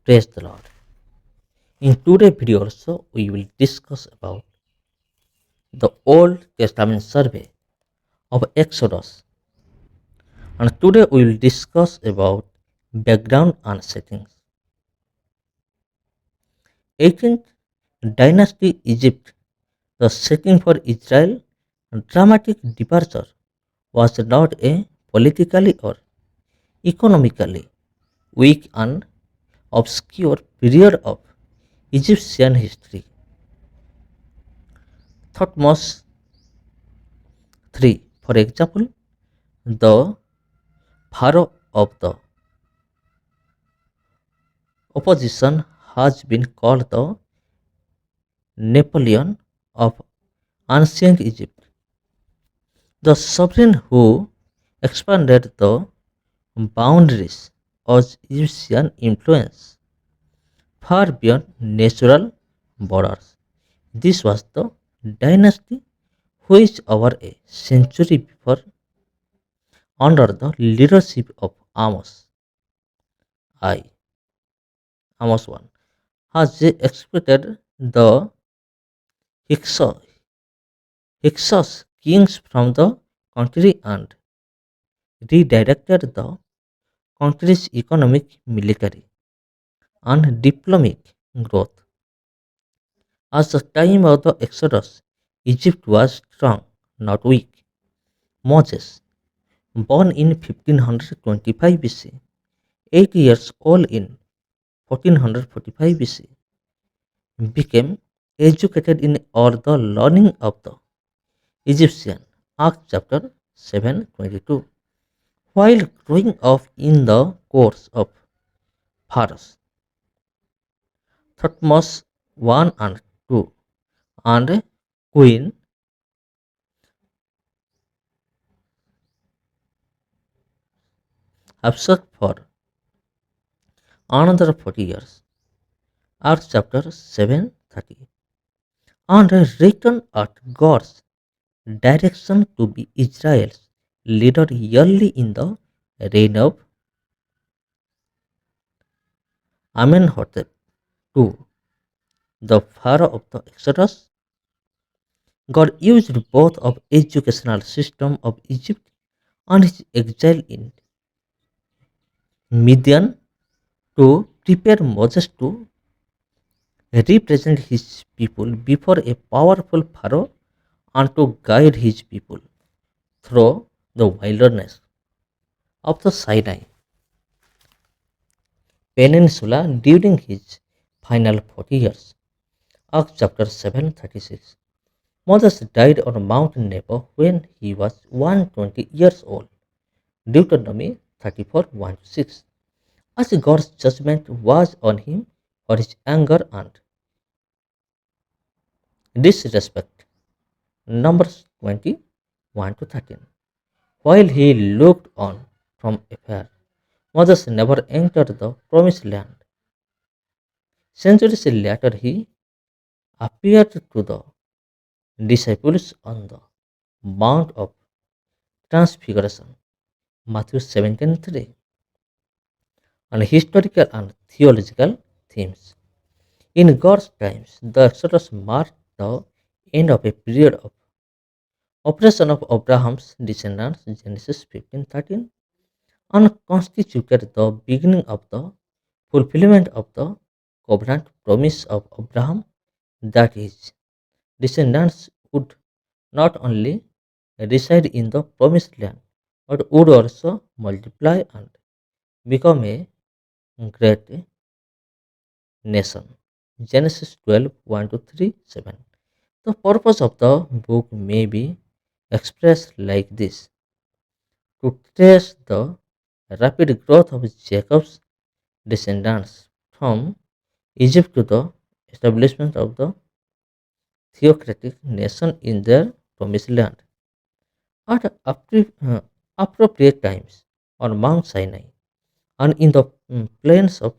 Praise the Lord. In today's video also we will discuss about the Old Testament survey of Exodus, and today we will discuss about background and settings. 18th Dynasty Egypt, the setting for Israel's dramatic departure was not a politically or economically weak and obscure period of Egyptian history. Thutmose III, for example, the pharaoh of the opposition, has been called the Napoleon of ancient Egypt, the sovereign who expanded the boundaries of Egyptian influence far beyond natural borders. This was the dynasty which over a century before, under the leadership of I, Amos I, has expected the Hyksos, Hyksos kings from the country and redirected the country's economic, military, and diplomatic growth. At the time of the Exodus, Egypt was strong, not weak. Moses, born in 1525 BC, 8 years old in 1445 BC, became educated in all the learning of the Egyptian. Acts chapter 7:22. While growing up in the courts of Pharaoh, Thutmose I and II, and Queen Hafsat for another 40 years. Acts chapter 7:30. And returned at God's direction to be Israel's leader early in the reign of Amenhotep II, the pharaoh of the Exodus. God used both of educational system of Egypt and his exile in Midian to prepare Moses to represent his people before a powerful pharaoh and to guide his people through the wilderness of the Sinai Peninsula during his final 40 years. Acts chapter 7:36. Moses died on Mount Nebo when he was 120 years old. Deuteronomy 34:1-6. As God's judgment was on him for his anger and disrespect. Numbers 21-13. While he looked on from afar, Moses never entered the promised land. Centuries later, he appeared to the disciples on the Mount of Transfiguration, Matthew 17:3, and historical and theological themes. In God's times, the Exodus marked the end of a period of oppression of Abraham's descendants, Genesis 15:13, and constituted the beginning of the fulfillment of the covenant promise of Abraham, that his descendants would not only reside in the promised land but would also multiply and become a great nation. Genesis 12 1-3 7. The purpose of the book may be expressed like this: to trace the rapid growth of Jacob's descendants from Egypt to the establishment of the theocratic nation in their promised land. At appropriate times on Mount Sinai and in the plains of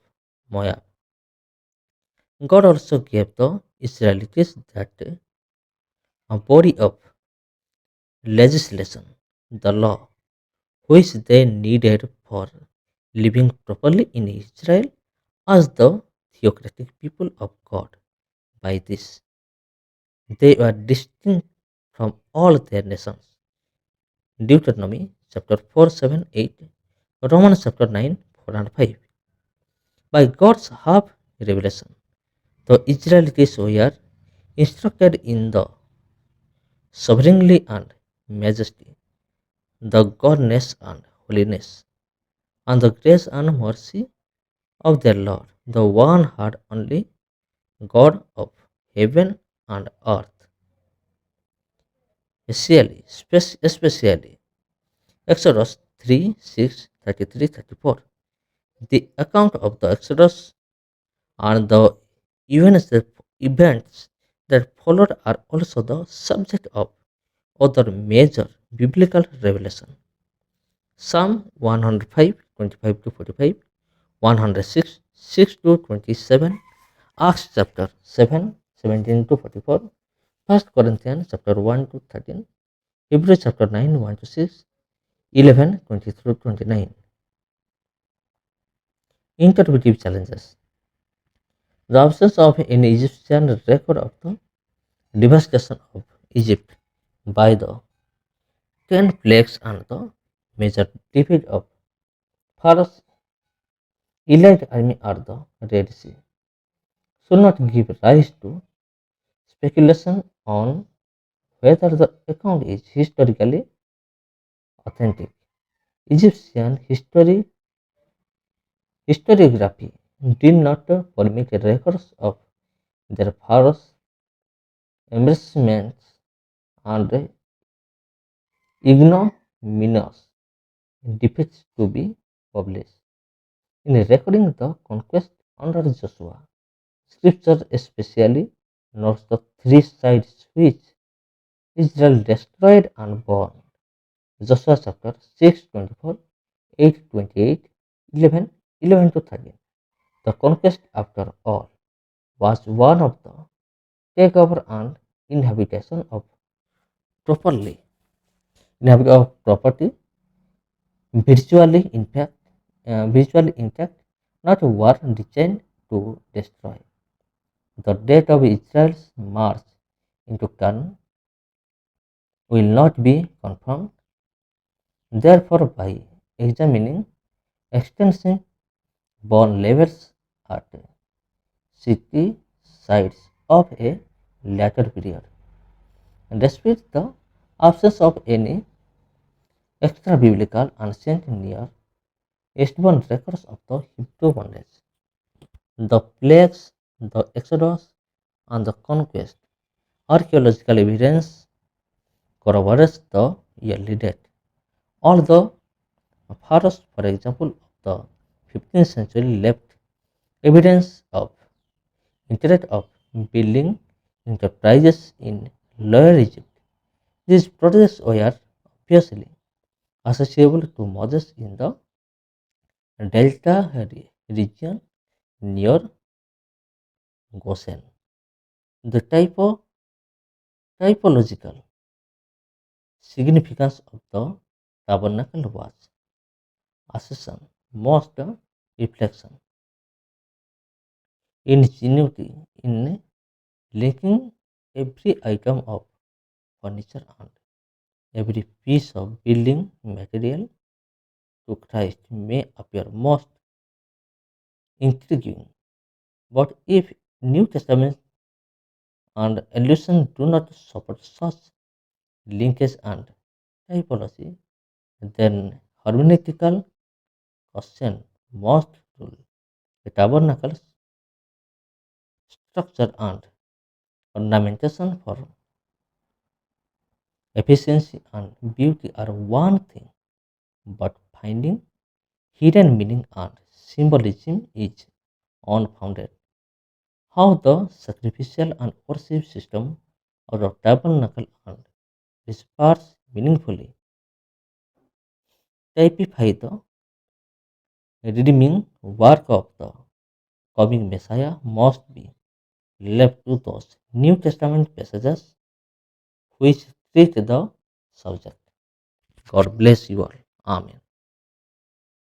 Moab, God also gave the Israelites that a body of legislation, the law, which they needed for living properly in Israel as the theocratic people of God. By this, they were distinct from all their nations. Deuteronomy chapter 4, 7, 8, Romans chapter 9, 4 and 5. By God's half revelation, the Israelites were instructed in the sovereignty and majesty, the godness and holiness, and the grace and mercy of their Lord, the one had only God of heaven and earth. Especially Exodus 3, 6, 33, 34. The account of the Exodus and the events that followed are also the subject of other major biblical revelation. Psalm 105, 25 to 45, 106, 6 to 27, Acts chapter 7, 17 to 44, 1 Corinthians chapter 1 to 13, Hebrews chapter 9, 1 to 6, 11, 20 through 29. Interpretive challenges. The absence of any Egyptian record of the devastation of Egypt by the 10 plagues and the major defeat of Pharaoh's elite army at the Red Sea should not give rise to speculation on whether the account is historically authentic. Egyptian historiography did not permit records of their pharaohs' embarrassments and ignominious defeats to be published. In recording the conquest under Joshua, Scripture especially notes the three sides which Israel destroyed and burned. Joshua chapter 6, 24, 8, 28, 11, 11 to 13. The conquest, after all, was one of the takeover and inhabitation of properly inhabit of property virtually visually intact, not a war designed to destroy. The date of Israel's march into Canaan will not be confirmed. Therefore, by examining extensive bone levels at city sites of a later period, and despite the absence of any extra biblical ancient near eastern records of the Hebrew bondage, the plagues, the Exodus, and the conquest, archaeological evidence corroborates the yearly date. Although pharaohs, for example, of the 15th century left evidence of interest of building enterprises in Lower Egypt, these projects were obviously associable to Moses in the Delta region near Goshen. The typological significance of the tabernacle was assertion, most reflection, ingenuity in linking every item of furniture and every piece of building material to Christ may appear most intriguing. But if New Testament and allusion do not support such linkage and typology, then hermeneutical question must rule. The tabernacle's structure and ornamentation for efficiency and beauty are one thing, but finding hidden meaning and symbolism is unfounded. How the sacrificial and worship system of the tabernacle and disperse meaningfully typify the redeeming work of the coming Messiah must be left to those New Testament passages which treat the subject. God bless you all. Amen.